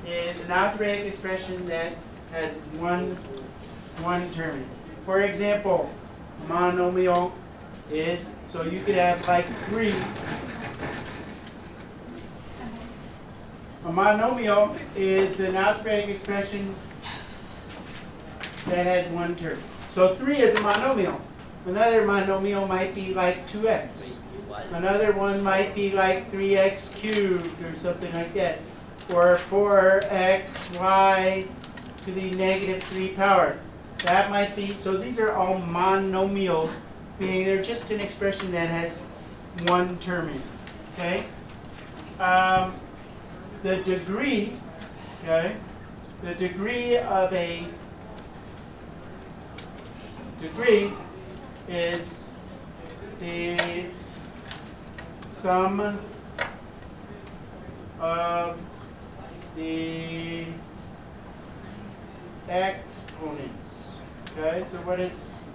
is an algebraic expression that has one term in it. For example, a monomial is, so you could have like 3. A monomial is an algebraic expression that has one term. So 3 is a monomial. Another monomial might be like 2x. Another one might be like 3x cubed or something like that. Or 4xy to the negative 3 power. That might be, so these are all monomials, meaning they're just an expression that has one term in it. Okay? The degree, okay? The degree of a degree is the sum of the exponents. Okay, so what does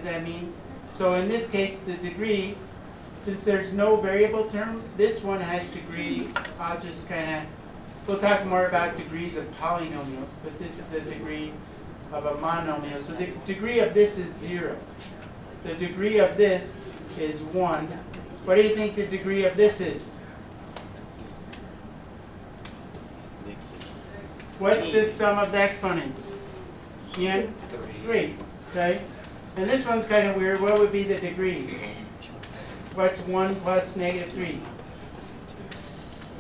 that mean? So in this case, the degree, since there's no variable term, this one has degree. I'll just kind of, we'll talk more about degrees of polynomials, but this is a degree of a monomial. So the degree of this is 0. The degree of this is 1. What do you think the degree of this is? What's the sum of the exponents? Ian? 3. Okay? And this one's kind of weird. What would be the degree? What's 1 plus negative 3?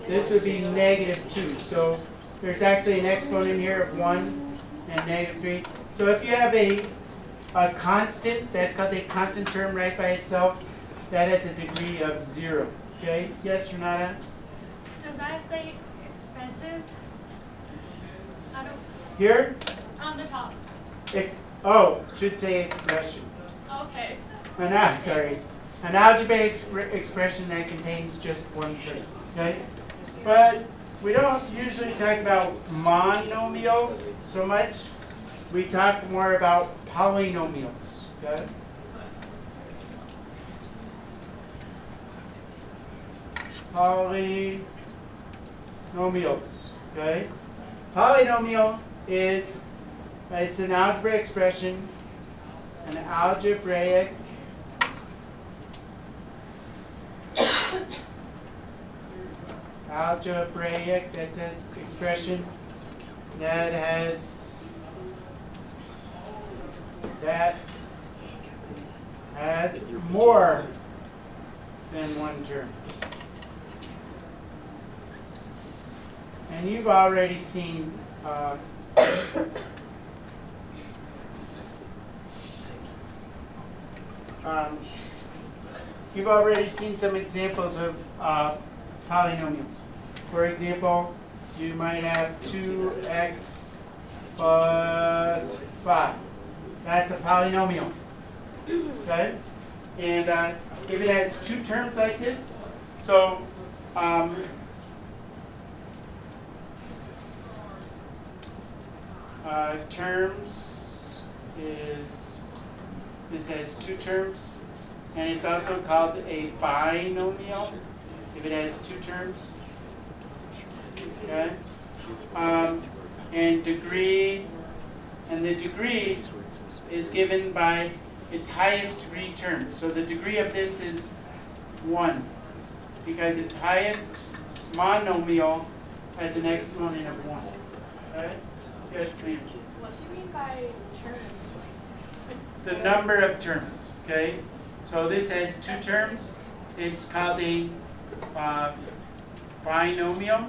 This would be negative 2. So there's actually an exponent here of 1 and negative 3. So if you have a constant, that's called a constant term right by itself, that has a degree of 0. Okay? Yes, Renata? Does that say expressive? I don't. Here? On the top. Should say expression. Okay. An algebraic expression that contains just one term. Okay? But we don't usually talk about monomials so much. We talk more about polynomials. Okay? Polynomials. Okay? Polynomial is, it's an algebraic expression, an algebraic that says expression that has more than one term. And you've already seen some examples of polynomials. For example, you might have 2x plus 5. That's a polynomial. Okay? And if it has two terms like this, so terms is, this has two terms, and it's also called a binomial if it has two terms. Okay? And degree, and the degree is given by its highest degree term. So the degree of this is 1 because its highest monomial has an exponent of 1. Okay? Yes, ma'am. What do you mean by terms? The number of terms. Okay? So this has two terms. It's called a binomial.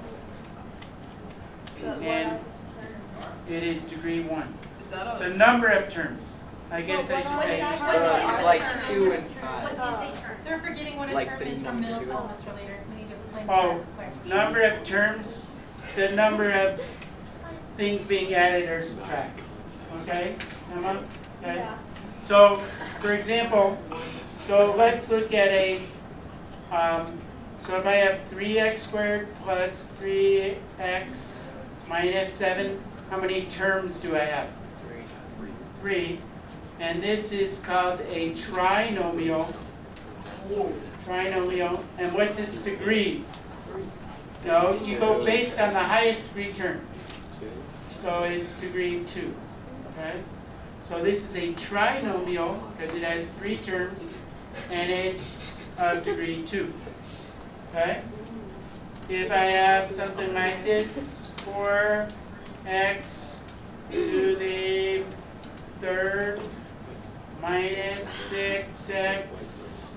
And it is degree 1. Is that the number of terms. I guess I should say. Like 2 and 5. What do you say term? They're forgetting what a Like term the is from middle two. school, Mr. Leader. We need to explain Oh, term. number of terms, the number of things being added or subtracted. Okay, Emma? Okay. Yeah. So, for example, so let's look at a, so if I have 3x squared plus 3x minus 7, how many terms do I have? 3. And this is called a trinomial. And what's its degree? No, you go based on the highest degree term. So it's degree 2. Okay? So this is a trinomial because it has 3 terms and it's of degree 2. Okay? If I have something like this, 4x to the third minus 6x,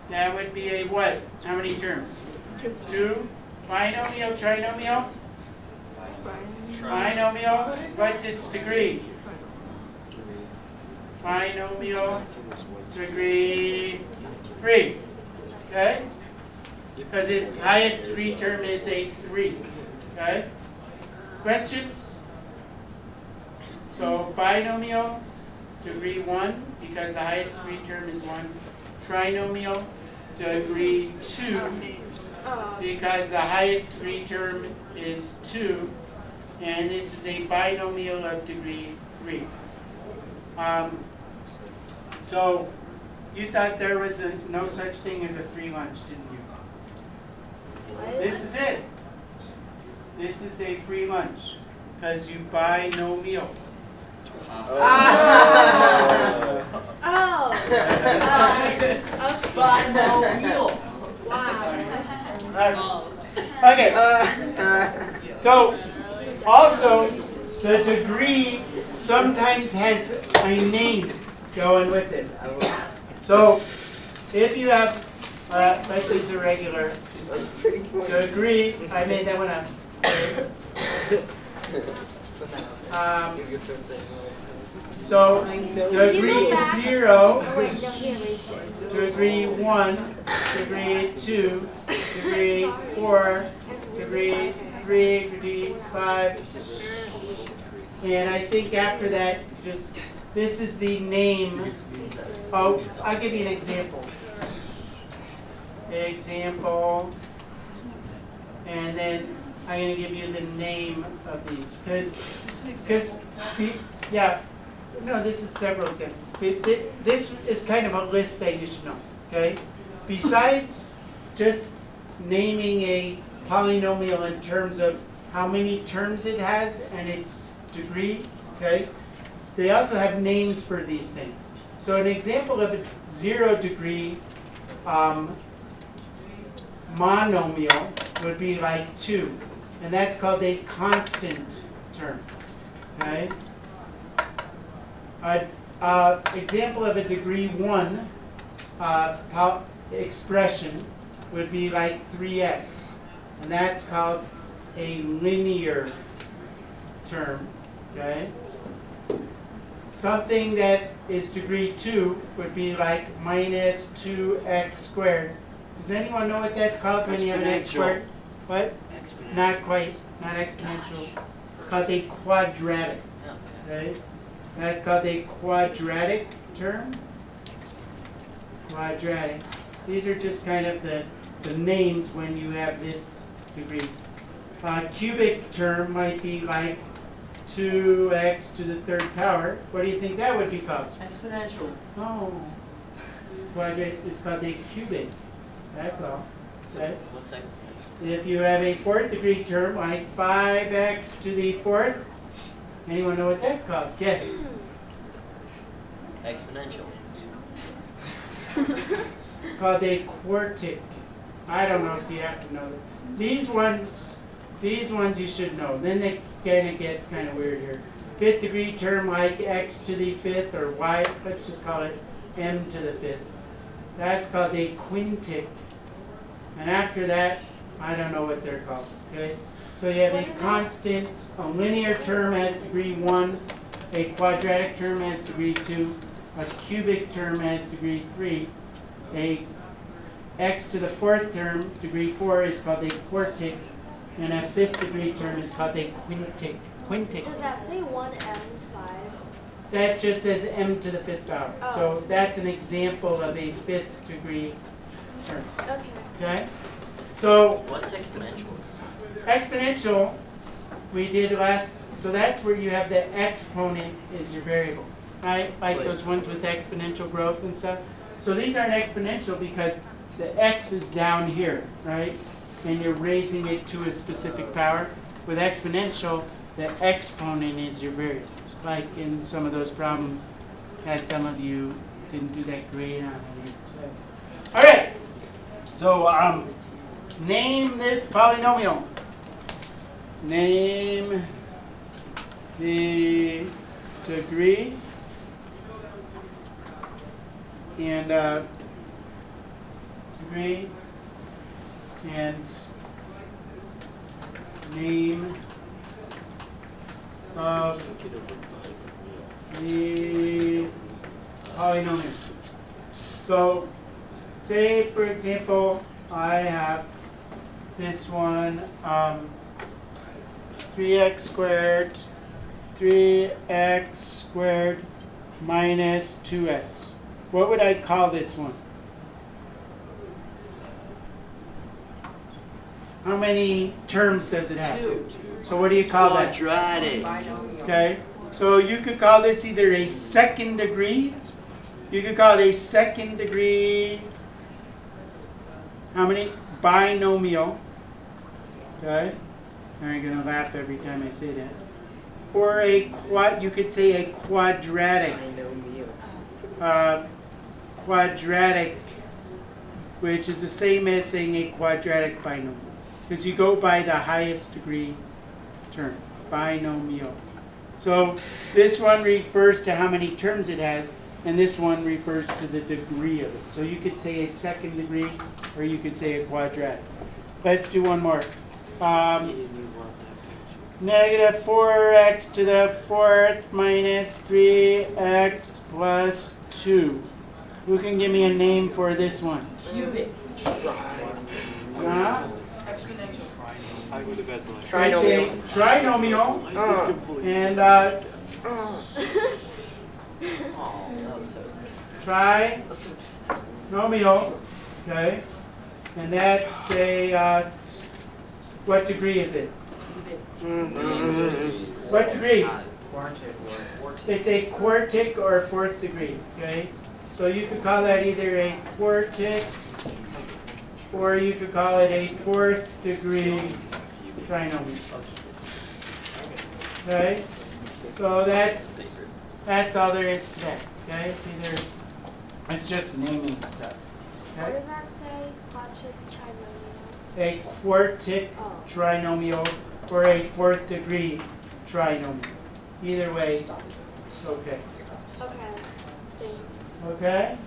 that would be a what? How many terms? 2. Binomial, trinomial? Binomial, what's its degree? Binomial, degree 3. Okay? Because its highest degree term is a 3. Okay? Questions? So binomial, degree 1, because the highest degree term is 1. Trinomial, degree 2, because the highest degree term is 2. And this is a binomial of degree 3. So you thought there was no such thing as a free lunch, didn't you? This is it. This is a free lunch because you buy no meals. Okay. no meal. Wow. Okay. So also the degree sometimes has a name going with it. So if you have, let's use a regular That's pretty funny. degree, I made that one up. So degree 0, degree 1, degree 2, degree 4, degree 3, degree 5, and I think after that, just this is the name. Oh, I'll give you an example. Example, and then I'm going to give you the name of these because yeah, no, this is several examples. This is kind of a list that you should know. Okay, besides just naming a polynomial in terms of how many terms it has and its degree, okay, they also have names for these things. So an example of a 0 degree monomial would be like 2, and that's called a constant term. Okay. Example of a degree 1 expression would be like 3x, and that's called a linear term. Okay. Something that is degree 2 would be like minus 2x squared. Does anyone know what that's called when you have an x squared? What? Exponential. Not quite. Not exponential. It's called a quadratic. Okay? That's called a quadratic term. Quadratic. These are just kind of the names when you have this degree. Cubic term might be like 2x to the third power. What do you think that would be called? Exponential. Oh. Quadratic is called a cubic. That's all. Okay? What's exponential? If you have a 4th degree term like 5x to the 4th, anyone know what that's called? Guess. Exponential. Called a quartic. I don't know if you have to know that. These ones you should know. Then it kind of gets kind of weird here. 5th degree term like x to the 5th or y, let's just call it m to the 5th. That's called a quintic. And after that, I don't know what they're called. Okay? So you have a constant, a linear term has degree 1, a quadratic term has degree 2, a cubic term has degree 3, a x to the 4th term, degree 4, is called a quartic, and a 5th degree term is called a quintic. Quintic. Does that say 1m5? That just says m to the 5th power. Oh. So that's an example of a 5th degree term. Okay. Okay? So What's exponential? exponential, we did last, so that's where you have the exponent is your variable, right? Like Wait. those ones with exponential growth and stuff. So these aren't exponential because the x is down here, right? and you're raising it to a specific power. With exponential, the exponent is your variable. Like in some of those problems that some of you didn't do that great on. All right. So name this polynomial. Name the degree and degree and name of the polynomial. So say for example I have this one 3x squared minus 2x. What would I call this one? How many terms does it have? 2. So what do you call that? Quadratic. Okay. So you could call this either a second degree. You could call it a second degree. How many? Binomial. Okay. Now you're gonna laugh every time I say that. Or you could say a quadratic. Quadratic, which is the same as saying a quadratic binomial, because you go by the highest degree term, binomial. So this one refers to how many terms it has, and this one refers to the degree of it. So you could say a second degree, or you could say a quadratic. Let's do one more. Negative 4x to the fourth minus 3x plus 2. Who can give me a name for this one? Cubic. Huh? Exponential. Trinomial. It's a trinomial. And trinomial. Okay. And that's a, what degree is it? What degree? It's a quartic or fourth degree. Okay. So you could call that either a quartic or you could call it a fourth degree trinomial. Okay? So that's all there is to that. Okay? It's just naming stuff. What Okay? does that say? Quartic trinomial. A quartic trinomial or a fourth degree trinomial. Either way, it's okay. Okay. Thanks. Okay?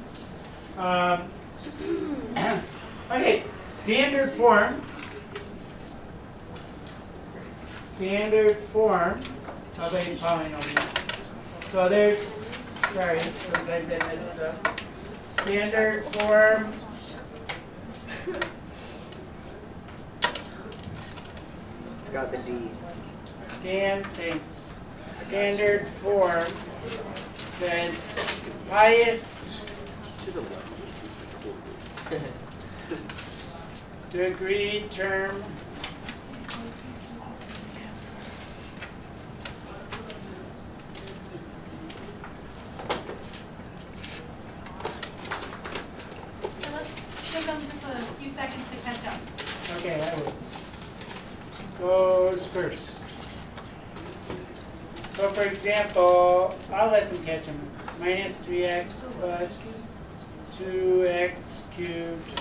Okay, standard form. Standard form of a polynomial. So there's, sorry, sometimes I mess this up. Standard form. Got the D. Standard form says highest degree term Give them just a few seconds to catch up. Okay, I will. Goes first. So for example, I'll let them catch them. Minus 3x plus 2x cubed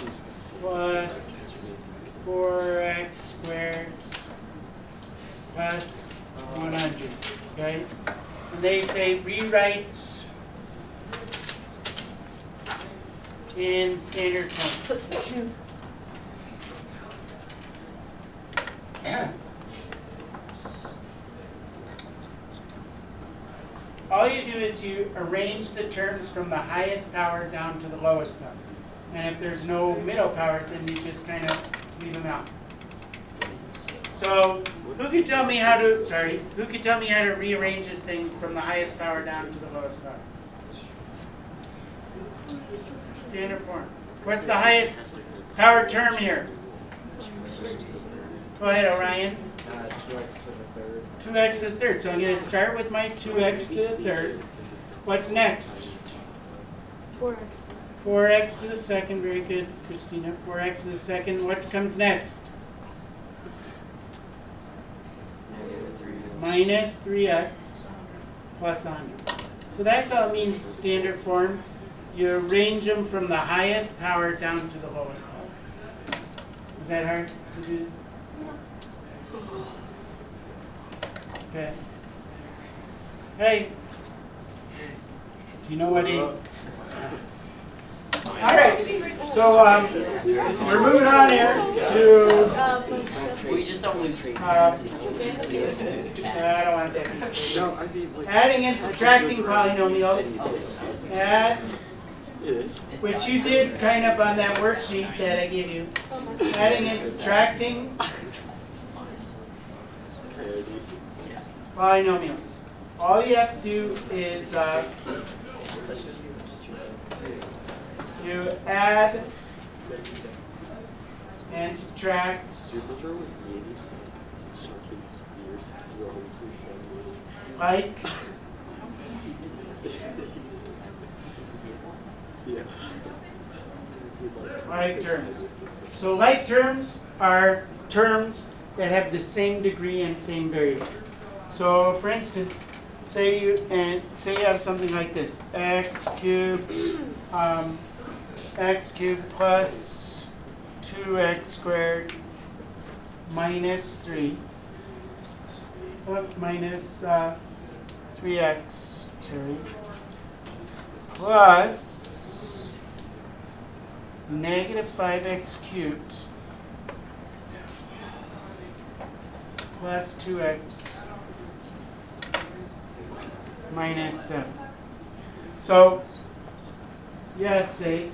plus 4x squared plus 100. Okay? And they say rewrite in standard form. All you do is you arrange the terms from the highest power down to the lowest power. And if there's no middle powers, then you just kind of leave them out. So who could tell me how to, rearrange this thing from the highest power down to the lowest power? Standard form. What's the highest power term here? Go ahead, Orion. 2x to the third. 2x to the third. So I'm going to start with my 2x to the third. What's next? 4x. 4x to the second. Very good, Christina. 4x to the second. What comes next? minus 3x plus 100. So that's all it means standard form. You arrange them from the highest power down to the lowest power. Is that hard to do? Okay. Hey, do you know what a... All right, so we're moving on here to... We just don't lose rates. I don't want that. No, I mean, like, Adding and subtracting polynomials. Add, which you did kind of on that worksheet that I gave you. Adding and subtracting polynomials. All you have to do is you add and subtract like terms. So like terms are terms that have the same degree and same variable. So for instance, say you have something like this: x cubed plus 2x squared minus 3 minus 3x plus negative 5x cubed plus 2x minus 7. So, yes, Sage.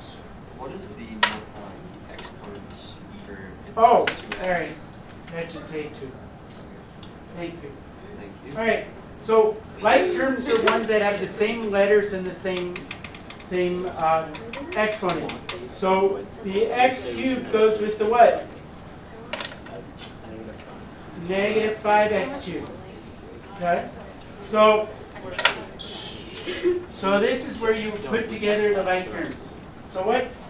What is the exponents for it Oh, says 2x? all right. That should say 2. Thank you. Thank you. All right. So, like terms are ones that have the same letters and the same exponents. So, the x cubed goes with the what? Negative 5x cubed. Okay? So this is where you put together the like terms. So what's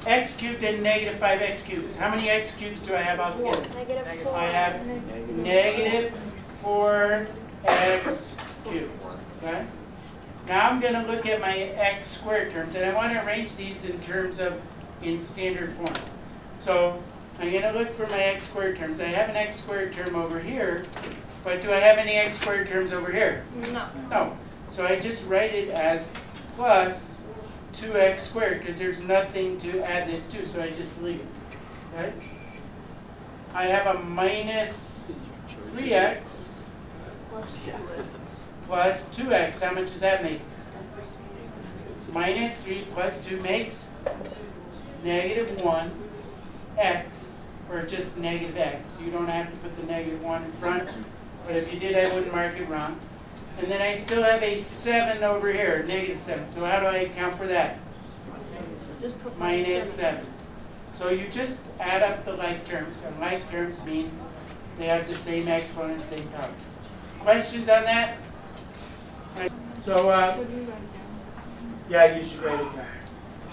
x cubed and negative 5x cubed? How many x cubes do I have altogether? Negative 4. I have negative 4x cubed. Okay? Now I'm going to look at my x squared terms, and I want to arrange these in terms of in standard form. So I'm going to look for my x squared terms. I have an x squared term over here, but do I have any x squared terms over here? No. No. So I just write it as plus 2x squared because there's nothing to add this to, so I just leave it. Okay? I have a minus 3x plus 2x. How much does that make? Minus 3 plus 2 makes negative 1x, or just negative x. You don't have to put the negative 1 in front, but if you did, I wouldn't mark it wrong. And then I still have a 7 over here, negative 7. So how do I account for that? Minus 7. So you just add up the like terms, and like terms mean they have the same exponent, same power. Questions on that? So, yeah, you should write it down.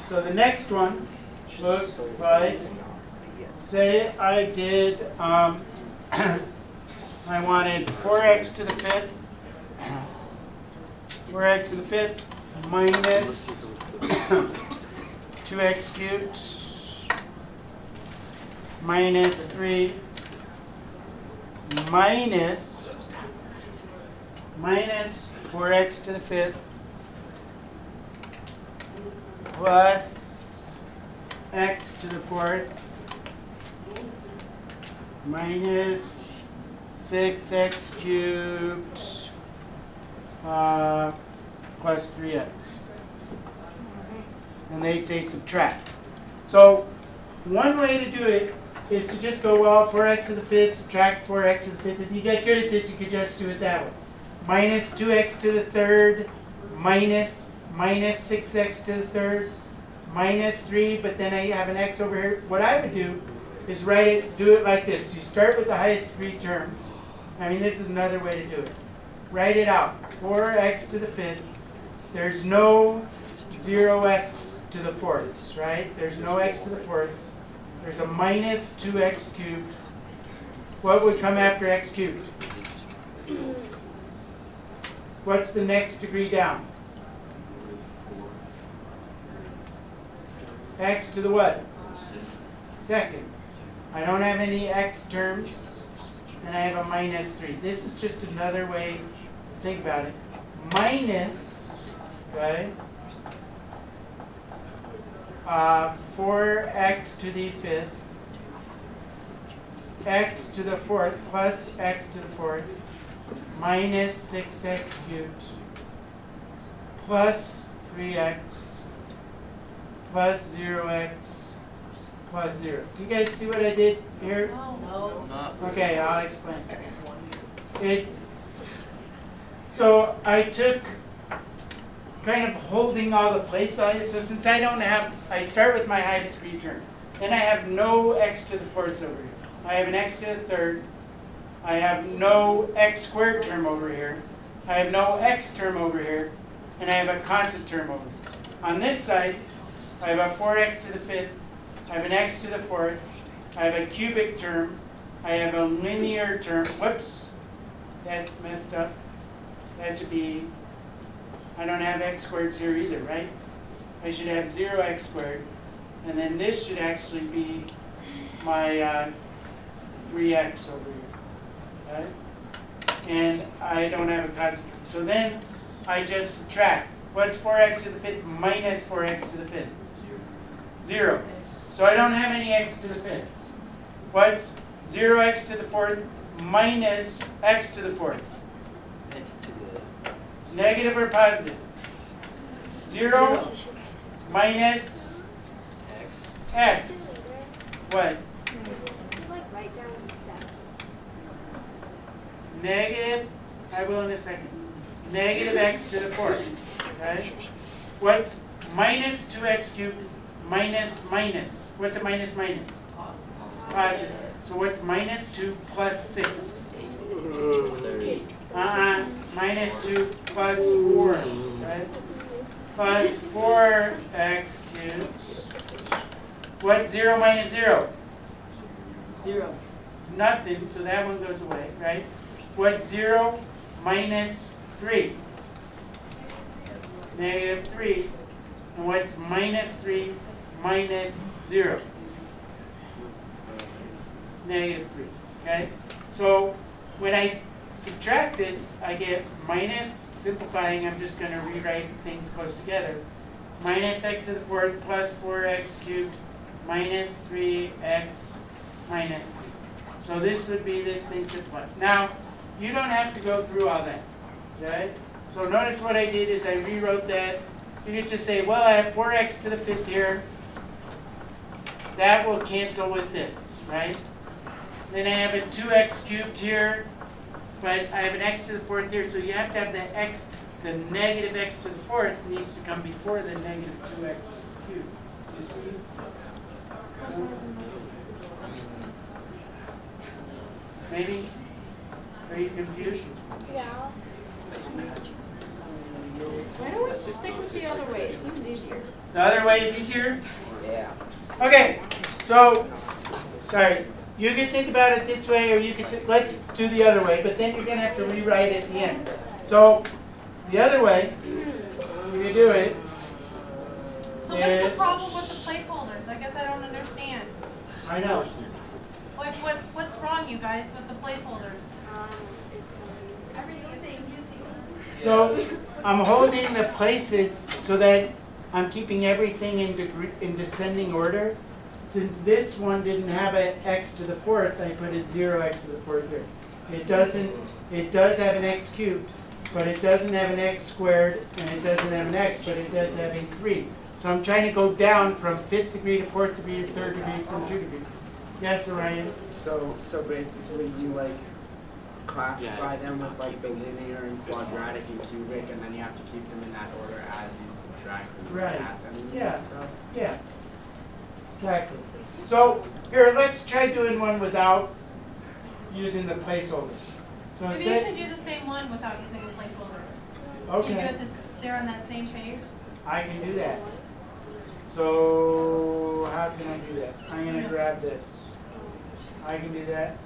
So the next one looks like, say I did, I wanted 4x to the 5th, 4x to the 5th minus 2x cubed minus 3 minus 4x to the 5th plus x to the 4th minus 6x cubed plus 3x. And they say subtract. So one way to do it is to just go, well, 4x to the 5th, subtract 4x to the 5th. If you get good at this, you could just do it that way. Minus 2x to the 3rd, minus 6x to the 3rd, minus 3, but then I have an x over here. What I would do is do it like this. You start with the highest degree term. I mean, this is another way to do it. Write it out. 4x to the 5th. There's no 0x to the 4ths, right? There's no x to the 4ths. There's a minus 2x cubed. What would come after x cubed? What's the next degree down? X to the what? Second. I don't have any x terms, and I have a minus 3. This is just another way to think about it. Minus, okay, 4x to the 5th, x to the 4th plus x to the 4th minus 6x cubed plus 3x plus 0x plus 0. Do you guys see what I did here? No. Not Okay, I'll explain. So I took kind of holding all the place values. So since I don't have, I start with my highest degree term. Then I have no x to the 4th over here. I have an x to the 3rd. I have no x squared term over here. I have no x term over here. And I have a constant term over here. On this side, I have a 4x to the 5th. I have an x to the 4th. I have a cubic term. I have a linear term. Whoops. That's messed up. That should be, I don't have x squareds here either, right? I should have 0x squared. And then this should actually be my 3x over here. Okay? And I don't have a constant term. So then I just subtract. What's 4x to the 5th minus 4x to the 5th? 0. So I don't have any x to the 5th. What's 0x to the 4th minus x to the 4th? X to the Negative or positive? 0 minus X. x. What? Like write down steps. Negative, I will in a second. Negative x to the 4th. Okay? What's minus 2x cubed minus minus? What's a minus minus? Positive. So what's minus 2 plus 6? Minus 2 plus 4. Right? Plus 4x cubed. What's 0 minus 0? 0. It's nothing, so that one goes away, right? What's 0 minus 3? Negative 3. And what's minus 3 minus 0? Negative 3. Okay? So when I subtract this, I get minus, simplifying, I'm just going to rewrite things close together. Minus x to the 4th plus 4x cubed minus 3x minus 3. So this would be this thing to plus. Now, you don't have to go through all that. Okay? So notice what I did is I rewrote that. You could just say, well, I have 4x to the 5th here. That will cancel with this, right? Then I have a 2x cubed here, but I have an x to the 4th here, so you have to have the x, the negative x to the 4th needs to come before the negative 2x cubed. You see? Maybe? Are you confused? Yeah. Why don't we just stick with the other way? It seems easier. The other way is easier? Yeah. Okay, so, sorry. You can think about it this way, or you can, let's do the other way, but then you're going to have to rewrite it at the end. So, the other way, you do it, So what's the problem with the placeholders? I guess I don't understand. I know. Like, what's wrong, you guys, with the placeholders? It's confusing. Everything's confusing. So, I'm holding the places so that I'm keeping everything in descending order. Since this one didn't have an x to the 4th, I put a 0x to the 4th here. It does have an x cubed, but it doesn't have an x squared, and it doesn't have an x, but it does have a 3. So I'm trying to go down from 5th degree to 4th degree to 3rd degree from 2 degree. Yes, Orion? So basically you like classify them with like the linear and quadratic and cubic, and then you have to keep them in that order as you subtract and Right. add them Yeah. and stuff. Yeah. Exactly. So here, let's try doing one without using the placeholder. So Maybe you instead, should do the same one without using a placeholder. Can you do okay, it share on that same page? I can do that. So how can I do that? I'm going to grab this. I can do that.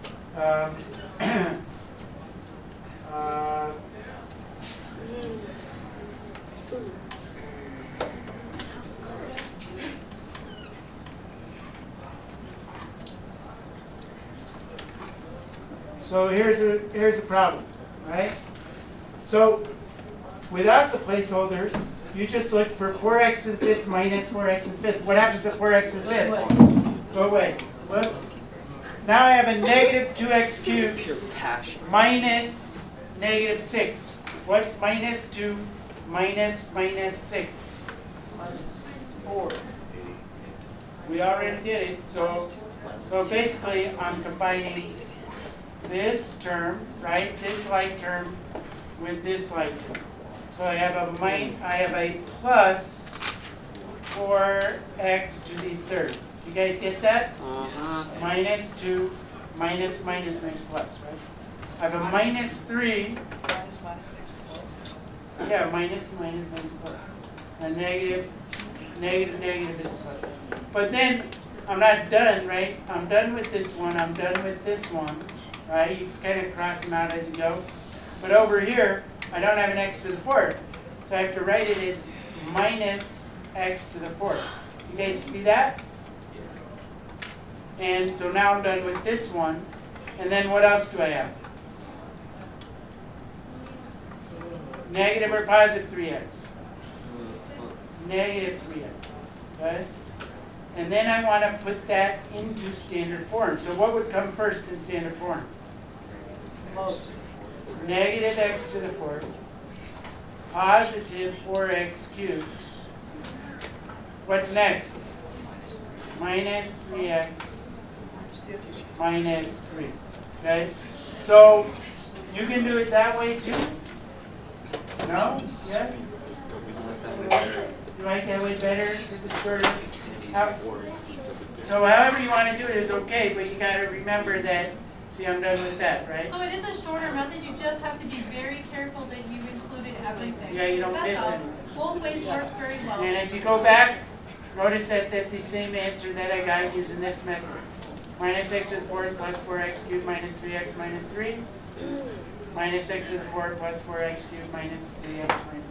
So here's a problem, right? So without the placeholders, you just look for 4x to the fifth minus 4x to the fifth. What happens to 4x to the fifth? Go away. Whoops. Now I have a negative 2x cubed Pure passion. minus negative 6. What's minus 2 minus 6? 4. We already did it. So basically I'm combining this term, right? This like term with this like term. So I have a plus 4x to the third. You guys get that? Minus 2 minus minus makes plus, right? I have a minus 3. Yeah, minus minus makes plus. A negative is a plus. But then I'm not done, right? I'm done with this one. I'm done with this one, right? You kind of cross them out as you go. But over here, I don't have an x to the fourth. So I have to write it as minus x to the fourth. You guys see that? And so now I'm done with this one. And then what else do I have? Negative or positive 3x? Negative 3x. Okay? And then I want to put that into standard form. So what would come first in standard form? Negative x to the fourth, positive 4x cubed. What's next? Minus 3x minus 3. Okay? So you can do it that way too? No? Yeah? You like that way better? So however you want to do it is okay, but you got to remember that. See, I'm done with that, right? So it is a shorter method, you just have to be very careful that you've included everything. Yeah, you don't miss That's all. it. Both ways work very well. And if you go back, notice that that's the same answer that I got using this method. Minus x to the fourth plus 4x cubed minus 3x minus 3. Minus x to the fourth plus 4x cubed minus 3x minus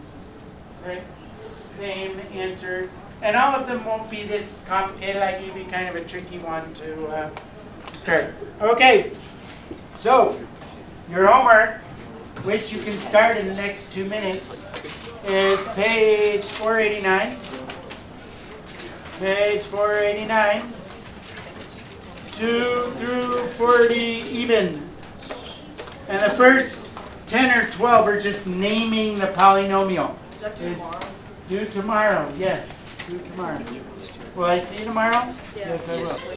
3. Right? Same answer. And all of them won't be this complicated. I gave you kind of a tricky one to start. Okay. So, your homework, which you can start in the next 2 minutes, is page 489. Page 489. 2 through 40 even. And the first 10 or 12 are just naming the polynomial. Is that due tomorrow? Due tomorrow, yes. Due tomorrow. Will I see you tomorrow? Yeah. Yes, I will.